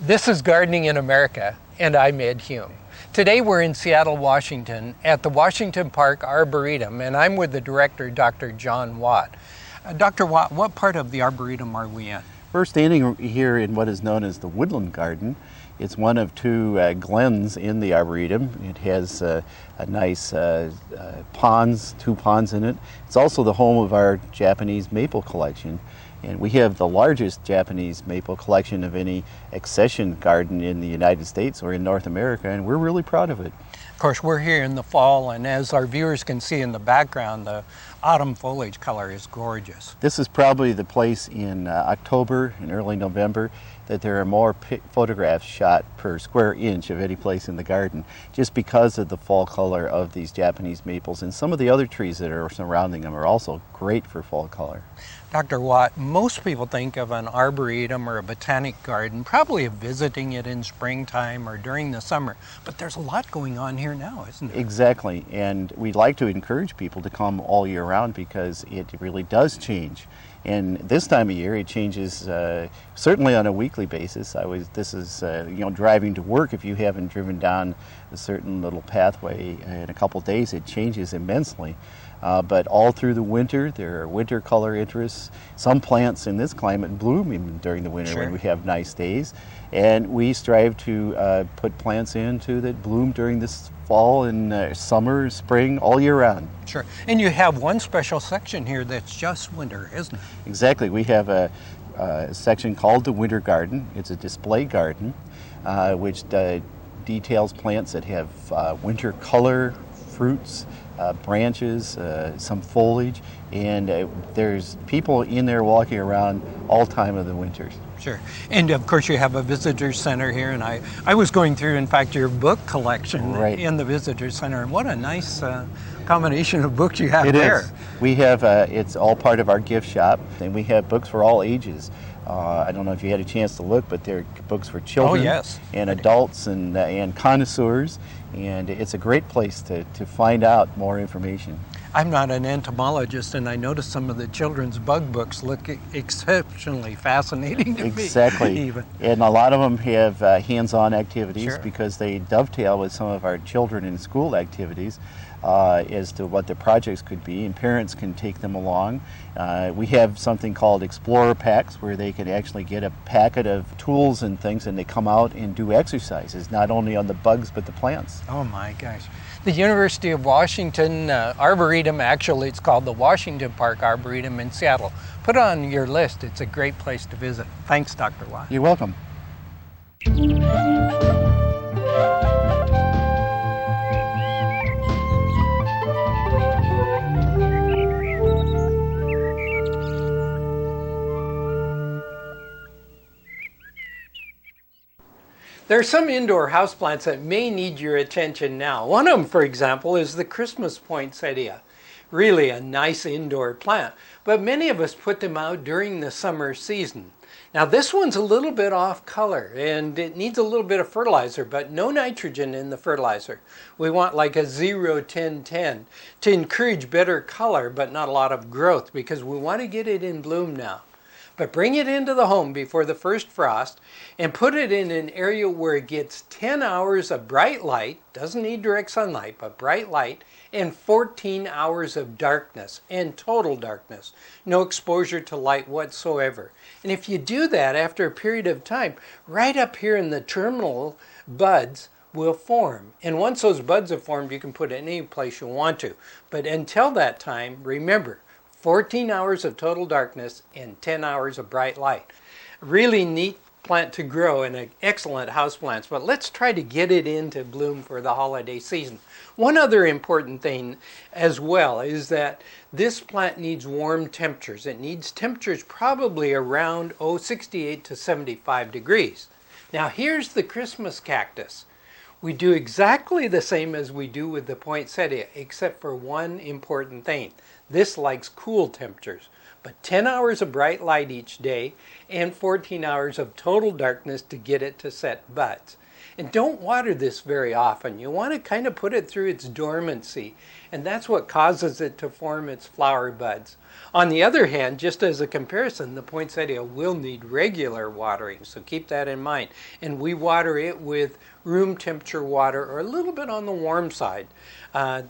This is Gardening in America, and I'm Ed Hume. Today we're in Seattle, Washington, at the Washington Park Arboretum, and I'm with the director, Dr. John Watt. Dr. Watt, what part of the Arboretum are we in? We're standing here in what is known as the Woodland Garden. It's one of two glens in the Arboretum. It has nice ponds, two ponds in it. It's also the home of our Japanese maple collection. And we have the largest Japanese maple collection of any accession garden in the United States or in North America, and we're really proud of it. Of course, we're here in the fall, and as our viewers can see in the background, the autumn foliage color is gorgeous. This is probably the place in October and early November that there are more photographs shot per square inch of any place in the garden, just because of the fall color of these Japanese maples, and some of the other trees that are surrounding them are also great for fall color. Dr. Watt, most people think of an arboretum or a botanic garden probably of visiting it in springtime or during the summer, but there's a lot going on here now, isn't there? Exactly, and we'd like to encourage people to come all year round because it really does change. And this time of year, it changes certainly on a weekly basis. This is driving to work. If you haven't driven down a certain little pathway in a couple days, it changes immensely. But all through the winter, there are winter color interests. Some plants in this climate bloom even during the winter when we have nice days. And we strive to put plants into that bloom during this fall and summer, spring, all year round. Sure. And you have one special section here that's just winter, isn't it? Exactly. We have a section called the Winter Garden. It's a display garden which details plants that have winter color, fruits, branches, some foliage, and there's people in there walking around all time of the winters. Sure. And of course you have a visitor center here, and I was going through, in fact, your book collection in the visitor center, and what a nice combination of books you have there. It is. We have, it's all part of our gift shop, and we have books for all ages. I don't know if you had a chance to look, but there are books for children and adults and connoisseurs, and it's a great place to find out more information. I'm not an entomologist, and I noticed some of the children's bug books look exceptionally fascinating to me. Exactly. And a lot of them have hands-on activities because they dovetail with some of our children in school activities as to what the projects could be, and parents can take them along. We have something called Explorer Packs where they can actually get a packet of tools and things, and they come out and do exercises, not only on the bugs but the plants. Oh my gosh. The University of Washington Arboretum, actually it's called the Washington Park Arboretum in Seattle. Put it on your list. It's a great place to visit. Thanks, Dr. Watt. You're welcome. There are some indoor houseplants that may need your attention now. One of them, for example, is the Christmas poinsettia. Really a nice indoor plant, but many of us put them out during the summer season. Now this one's a little bit off color and it needs a little bit of fertilizer, but no nitrogen in the fertilizer. We want like a 0-10-10 to encourage better color but not a lot of growth because we want to get it in bloom now. But bring it into the home before the first frost and put it in an area where it gets 10 hours of bright light, doesn't need direct sunlight, but bright light, and 14 hours of darkness, and total darkness. No exposure to light whatsoever. And if you do that after a period of time, right up here in the terminal buds will form. And once those buds have formed, you can put it any place you want to. But until that time, remember, 14 hours of total darkness and 10 hours of bright light. Really neat plant to grow and an excellent houseplant, but let's try to get it into bloom for the holiday season. One other important thing as well is that this plant needs warm temperatures. It needs temperatures probably around 68 to 75 degrees. Now here's the Christmas cactus. We do exactly the same as we do with the poinsettia, except for one important thing. This likes cool temperatures. but 10 hours of bright light each day and 14 hours of total darkness to get it to set buds. And don't water this very often. You want to kind of put it through its dormancy, and that's what causes it to form its flower buds. On the other hand, just as a comparison, the poinsettia will need regular watering, so keep that in mind. And we water it with room temperature water, or a little bit on the warm side.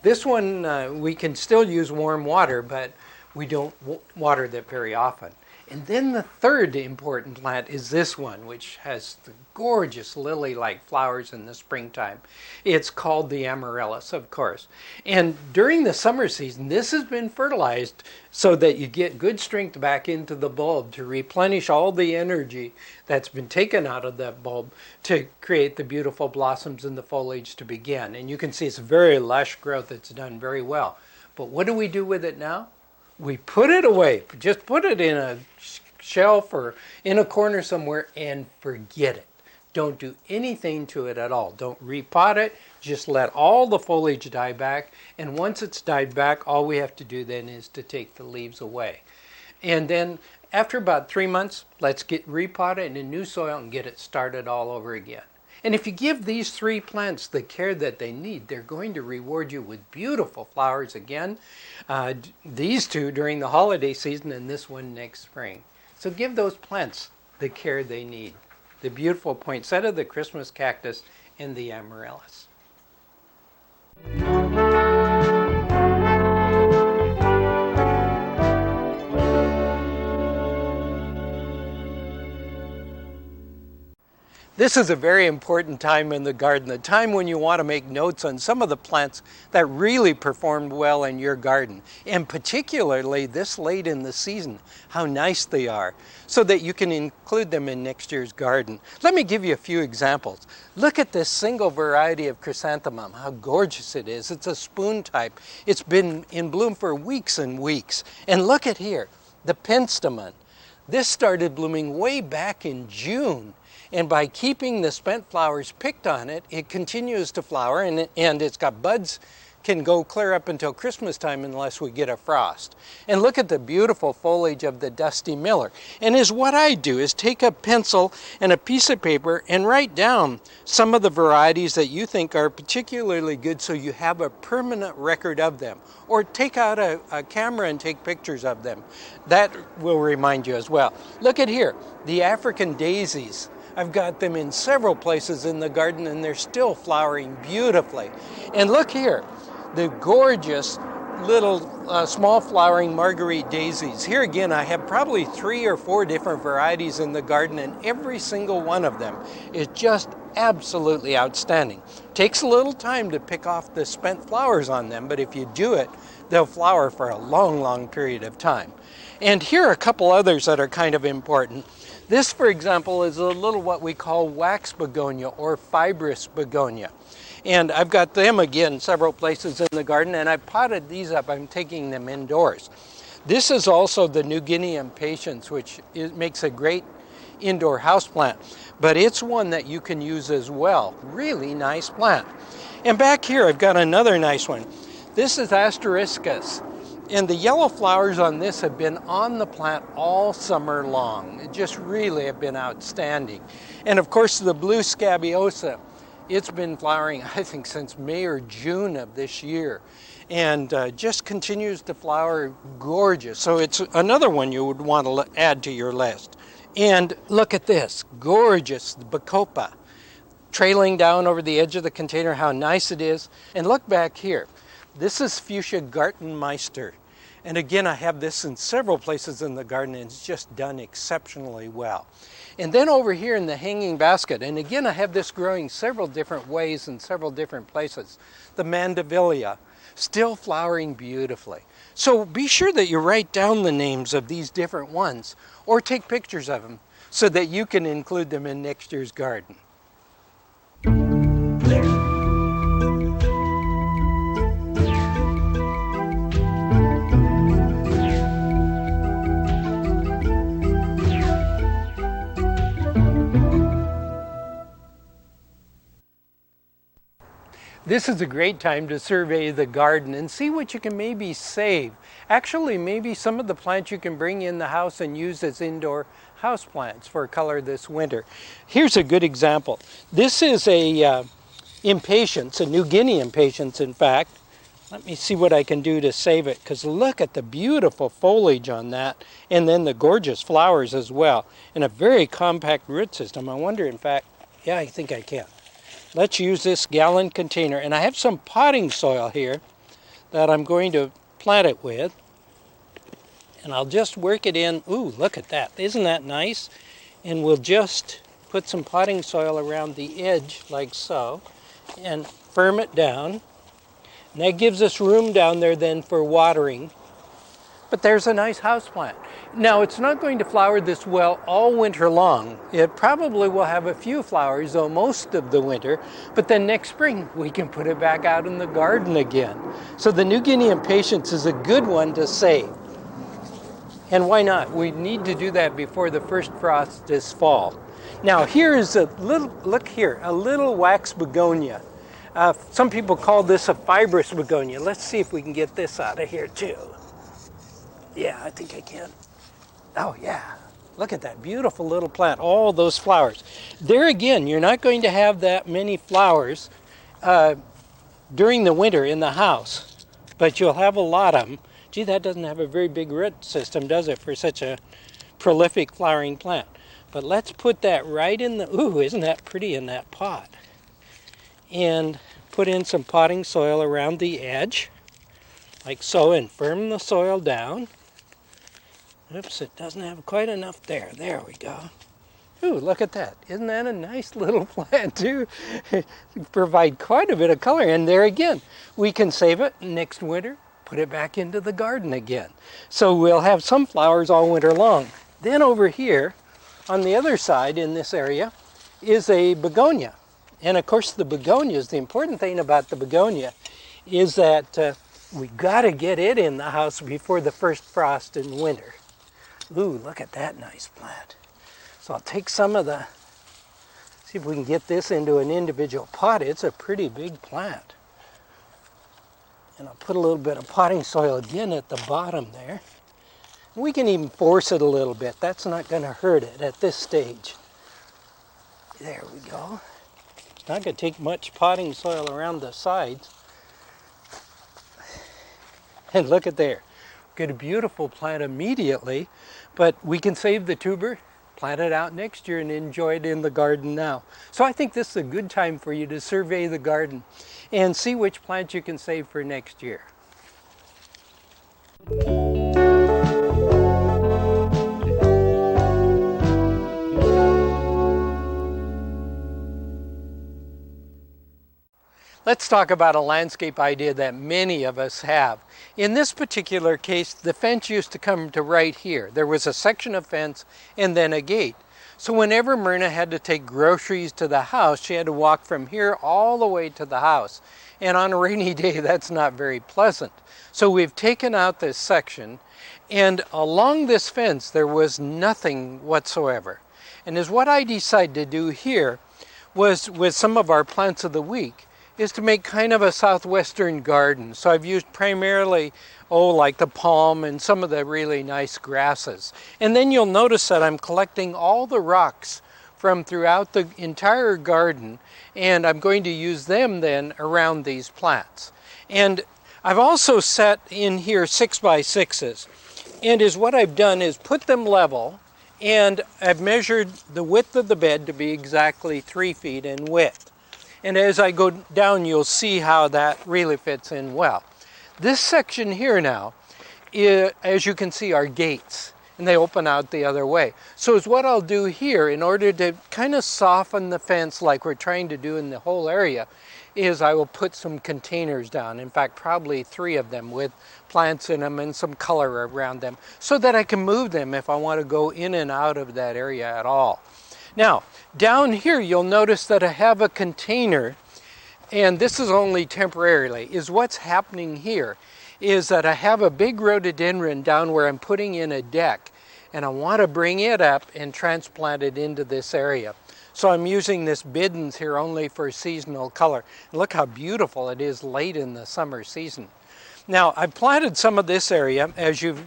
This one, we can still use warm water, but we don't water that very often. And then the third important plant is this one, which has the gorgeous lily-like flowers in the springtime. It's called the amaryllis, of course. And during the summer season, this has been fertilized so that you get good strength back into the bulb to replenish all the energy that's been taken out of that bulb to create the beautiful blossoms and the foliage to begin. And you can see it's very lush growth. It's done very well. But what do we do with it now? We put it away. Just put it in a shelf or in a corner somewhere and forget it. Don't do anything to it at all. Don't repot it. Just let all the foliage die back. And once it's died back, all we have to do then is to take the leaves away. And then after about 3 months, let's repot it in new soil and get it started all over again. And if you give these 3 plants the care that they need, they're going to reward you with beautiful flowers again. These 2 during the holiday season and this one next spring. So give those plants the care they need. The beautiful poinsettia, the Christmas cactus, and the amaryllis. This is a very important time in the garden, the time when you want to make notes on some of the plants that really performed well in your garden, and particularly this late in the season, how nice they are, so that you can include them in next year's garden. Let me give you a few examples. Look at this single variety of chrysanthemum, how gorgeous it is. It's a spoon type. It's been in bloom for weeks and weeks. And look at here, the penstemon. This started blooming way back in June. And by keeping the spent flowers picked on it, it continues to flower, and it's got buds, can go clear up until Christmas time unless we get a frost. And look at the beautiful foliage of the dusty miller. And what I do is take a pencil and a piece of paper and write down some of the varieties that you think are particularly good so you have a permanent record of them. Or take out a camera and take pictures of them. That will remind you as well. Look at here, the African daisies. I've got them in several places in the garden and they're still flowering beautifully. And look here, the gorgeous little small flowering Marguerite daisies. Here again, I have probably 3 or 4 different varieties in the garden, and every single one of them is just absolutely outstanding. Takes a little time to pick off the spent flowers on them, but if you do it, they'll flower for a long, long period of time. And here are a couple others that are kind of important. This, for example, is a little what we call wax begonia or fibrous begonia. And I've got them again several places in the garden, and I've potted these up. I'm taking them indoors. This is also the New Guinea impatiens, which makes a great indoor houseplant, but it's one that you can use as well. Really nice plant. And back here, I've got another nice one. This is Asteriscus. And the yellow flowers on this have been on the plant all summer long. It just really have been outstanding. And of course the blue scabiosa, it's been flowering I think since May or June of this year. And just continues to flower gorgeous. So it's another one you would want to add to your list. And look at this, gorgeous bacopa. Trailing down over the edge of the container, how nice it is. And look back here. This is Fuchsia Gartenmeister. And again, I have this in several places in the garden, and it's just done exceptionally well. And then over here in the hanging basket, and again, I have this growing several different ways in several different places. The Mandevilla, still flowering beautifully. So be sure that you write down the names of these different ones, or take pictures of them, so that you can include them in next year's garden. This is a great time to survey the garden and see what you can maybe save. Actually, maybe some of the plants you can bring in the house and use as indoor houseplants for color this winter. Here's a good example. This is a impatiens, a New Guinea impatiens in fact. Let me see what I can do to save it, because look at the beautiful foliage on that, and then the gorgeous flowers as well, and a very compact root system. I wonder, in fact, yeah, I think I can. Let's use this gallon container, and I have some potting soil here that I'm going to plant it with, and I'll just work it in. Ooh, look at that. Isn't that nice? And we'll just put some potting soil around the edge like so, and firm it down. And that gives us room down there then for watering. But there's a nice houseplant. Now, it's not going to flower this well all winter long. It probably will have a few flowers, though, most of the winter. But then next spring, we can put it back out in the garden again. So the New Guinea impatiens is a good one to save. And why not? We need to do that before the first frost this fall. Now, here is a little, look here, a little wax begonia. Some people call this a fibrous begonia. Let's see if we can get this out of here too. Yeah, I think I can. Oh yeah, look at that beautiful little plant, all those flowers. There again, you're not going to have that many flowers during the winter in the house, but you'll have a lot of them. Gee, that doesn't have a very big root system, does it, for such a prolific flowering plant? But let's put that right in the, ooh, isn't that pretty in that pot? And put in some potting soil around the edge, like so, and firm the soil down. Oops, it doesn't have quite enough there. There we go. Ooh, look at that. Isn't that a nice little plant too? Provide quite a bit of color. And there again, we can save it next winter, put it back into the garden again. So we'll have some flowers all winter long. Then over here, on the other side in this area, is a begonia. And of course the begonias, the important thing about the begonia is that we got to get it in the house before the first frost in winter. Ooh, look at that nice plant. So I'll take some of the, see if we can get this into an individual pot. It's a pretty big plant. And I'll put a little bit of potting soil again at the bottom there. We can even force it a little bit. That's not going to hurt it at this stage. There we go. Not going to take much potting soil around the sides. And look at there. Get a beautiful plant immediately, but we can save the tuber, plant it out next year, and enjoy it in the garden now. So I think this is a good time for you to survey the garden and see which plants you can save for next year. Let's talk about a landscape idea that many of us have. In this particular case, the fence used to come to right here. There was a section of fence and then a gate. So whenever Myrna had to take groceries to the house, she had to walk from here all the way to the house. And on a rainy day, that's not very pleasant. So we've taken out this section, and along this fence, there was nothing whatsoever. And as what I decided to do here was, with some of our plants of the week, is to make kind of a southwestern garden. So I've used primarily, like the palm and some of the really nice grasses. And then you'll notice that I'm collecting all the rocks from throughout the entire garden, and I'm going to use them then around these plants. And I've also set in here 6x6s. And what I've done is put them level, and I've measured the width of the bed to be exactly 3 feet in width. And as I go down, you'll see how that really fits in well. This section here now, as you can see, are gates, and they open out the other way. So is what I'll do here, in order to kind of soften the fence like we're trying to do in the whole area, is I will put some containers down. In fact, probably 3 of them with plants in them and some color around them, so that I can move them if I want to go in and out of that area at all. Now, down here, you'll notice that I have a container, and this is only temporarily. What's happening here is that I have a big rhododendron down where I'm putting in a deck, and I want to bring it up and transplant it into this area. So I'm using this Biddens here only for seasonal color. Look how beautiful it is late in the summer season. Now, I've planted some of this area, as you've,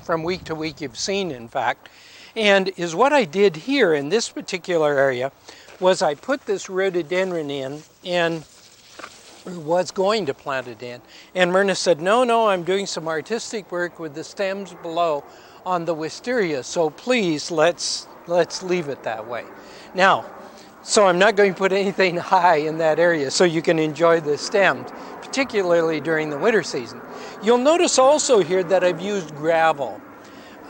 from week to week you've seen, in fact, and is what I did here in this particular area was I put this rhododendron in and was going to plant it in. And Myrna said, no, I'm doing some artistic work with the stems below on the wisteria, so please let's leave it that way. Now, so I'm not going to put anything high in that area so you can enjoy the stems, particularly during the winter season. You'll notice also here that I've used gravel.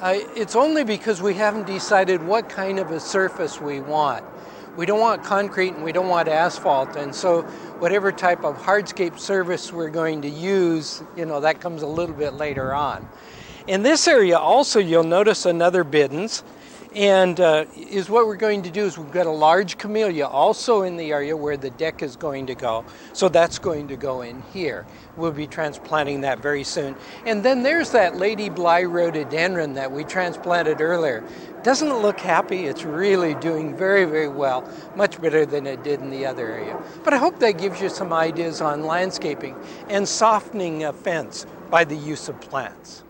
It's only because we haven't decided what kind of a surface we want. We don't want concrete and we don't want asphalt, and so whatever type of hardscape surface we're going to use, that comes a little bit later on. In this area also you'll notice another Biddens, and is what we're going to do is we've got a large camellia also in the area where the deck is going to go, so that's going to go in here. We'll be transplanting that very soon. And then there's that Lady Bly rhododendron that we transplanted earlier. Doesn't it look happy? It's really doing very, very well, much better than it did in the other area. But I hope that gives you some ideas on landscaping and softening a fence by the use of plants.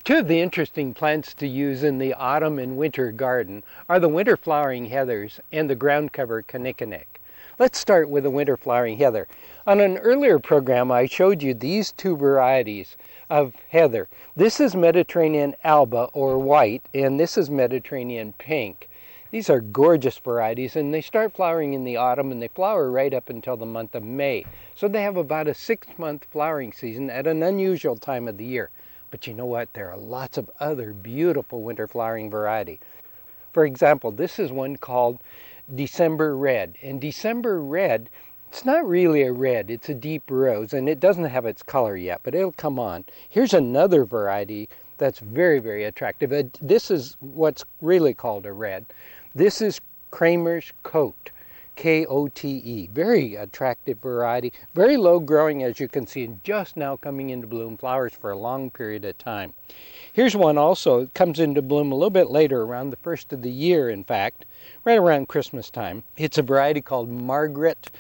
Two of the interesting plants to use in the autumn and winter garden are the winter flowering heathers and the ground cover kinnikinick. Let's start with the winter flowering heather. On an earlier program I showed you these two varieties of heather. This is Mediterranean alba or white, and this is Mediterranean pink. These are gorgeous varieties, and they start flowering in the autumn and they flower right up until the month of May. So they have about a 6-month flowering season at an unusual time of the year. But you know what? There are lots of other beautiful winter flowering variety. For example, this is one called December Red. And December Red, it's not really a red, it's a deep rose, and it doesn't have its color yet, but it'll come on. Here's another variety that's very, very attractive. This is what's really called a red. This is Kramer's Coat. K-O-T-E. Very attractive variety, very low growing, as you can see, and just now coming into bloom, flowers for a long period of time. Here's one also, it comes into bloom a little bit later, around the first of the year, in fact, right around Christmas time. It's a variety called Margaret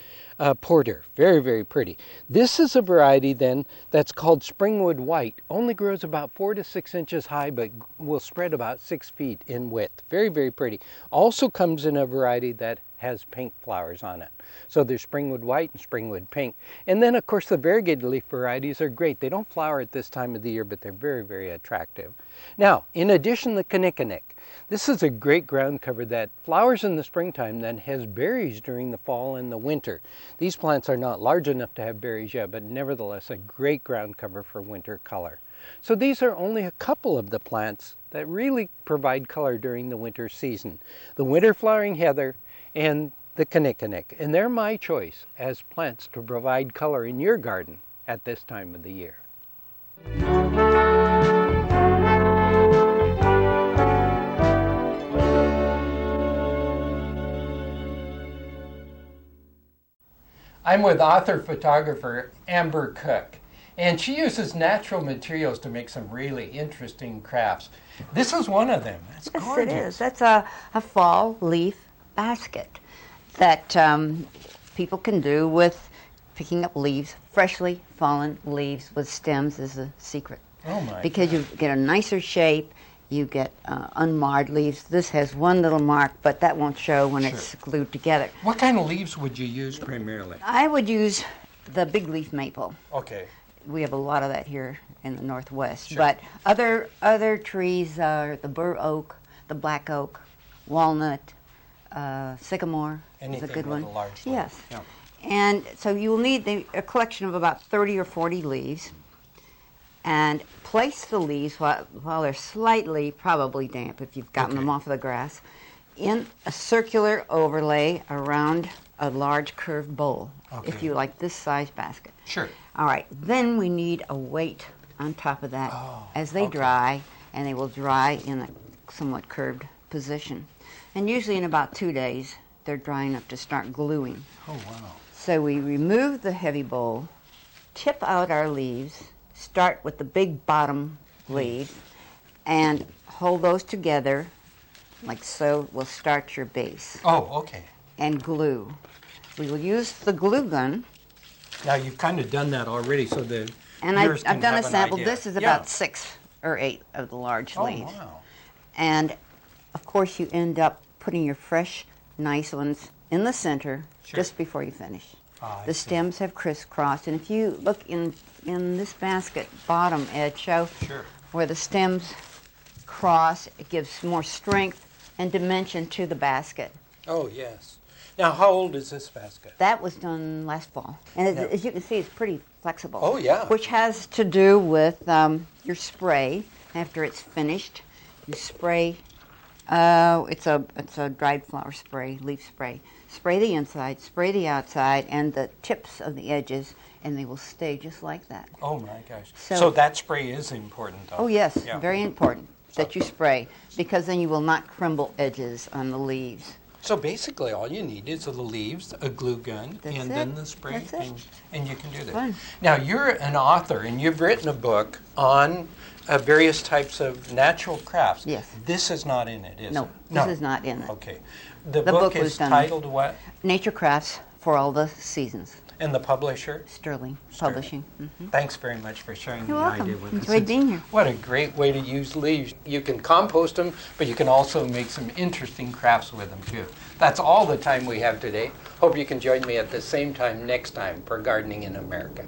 Porter. Very, very pretty. This is a variety then that's called Springwood White. Only grows about 4 to 6 inches high, but will spread about 6 feet in width. Very, very pretty. Also comes in a variety that has pink flowers on it. So there's Springwood White and Springwood Pink. And then of course the variegated leaf varieties are great. They don't flower at this time of the year, but they're very, very attractive. Now, in addition, the kinnikinick. This is a great ground cover that flowers in the springtime, then has berries during the fall and the winter. These plants are not large enough to have berries yet, but nevertheless a great ground cover for winter color. So these are only a couple of the plants that really provide color during the winter season. The winter flowering heather and the kinnikinick, and they're my choice as plants to provide color in your garden at this time of the year. I'm with author-photographer Amber Cook, and she uses natural materials to make some really interesting crafts. This is one of them. That's gorgeous. Yes, it is. That's a fall leaf basket that people can do with picking up leaves. Freshly fallen leaves with stems is the secret. Oh my Because God. you get a nicer shape, you get unmarred leaves. This has one little mark, but that won't show when it's glued together. What kind of leaves would you use primarily? I would use the big leaf maple. Okay. We have a lot of that here in the Northwest. Sure. But other trees are the bur oak, the black oak, walnut, sycamore Anything is a good with one. a large leaf. Yes. Yeah. And so you will need a collection of about 30 or 40 leaves, and place the leaves while they're slightly probably damp if you've gotten them off of the grass in a circular overlay around a large curved bowl, if you like this size basket. Sure. All right, then we need a weight on top of that as they dry, and they will dry in a somewhat curved position. And usually in about 2 days, they're dry enough to start gluing. Oh, wow. So we remove the heavy bowl, tip out our leaves, start with the big bottom leaf, and hold those together like so. Will start your base. Oh, okay. And glue. We will use the glue gun. Now, you've kind of done that already, so the And viewers I've can done a have an sample. idea. This is Yeah. about 6 or 8 of the large Oh, leaves. wow. And of course, you end up putting your fresh, nice ones in the center Sure. just before you finish. Ah, I The see. stems have crisscrossed, and if you look in this basket bottom edge, show Sure. where the stems cross, it gives more strength and dimension to the basket. Oh, yes. Now, how old is this basket? That was done last fall, and Yeah. as you can see, it's pretty flexible. Oh, yeah. Which has to do with your spray. After it's finished, you spray. It's a dried flower spray, leaf spray. Spray the inside, spray the outside, and the tips of the edges, and they will stay just like that. Oh, my gosh. So- So that spray is important, though. Oh yes, Yeah. very important that you spray, because then you will not crumble edges on the leaves. So basically, all you need is the leaves, a glue gun, That's and it. then the spray, That's it. and you can do that. Fun. Now, you're an author, and you've written a book on various types of natural crafts. Yes. This is not in it, is No, it? this is not in it. Okay. The The book book was is done- titled what? Nature crafts for all the seasons. And the publisher? Sterling Sterling. Publishing. Thanks very much for sharing You're the welcome. idea with us. Enjoyed being here. What a great way to use leaves. You can compost them, but you can also make some interesting crafts with them too. That's all the time we have today. Hope you can join me at the same time next time for Gardening in America.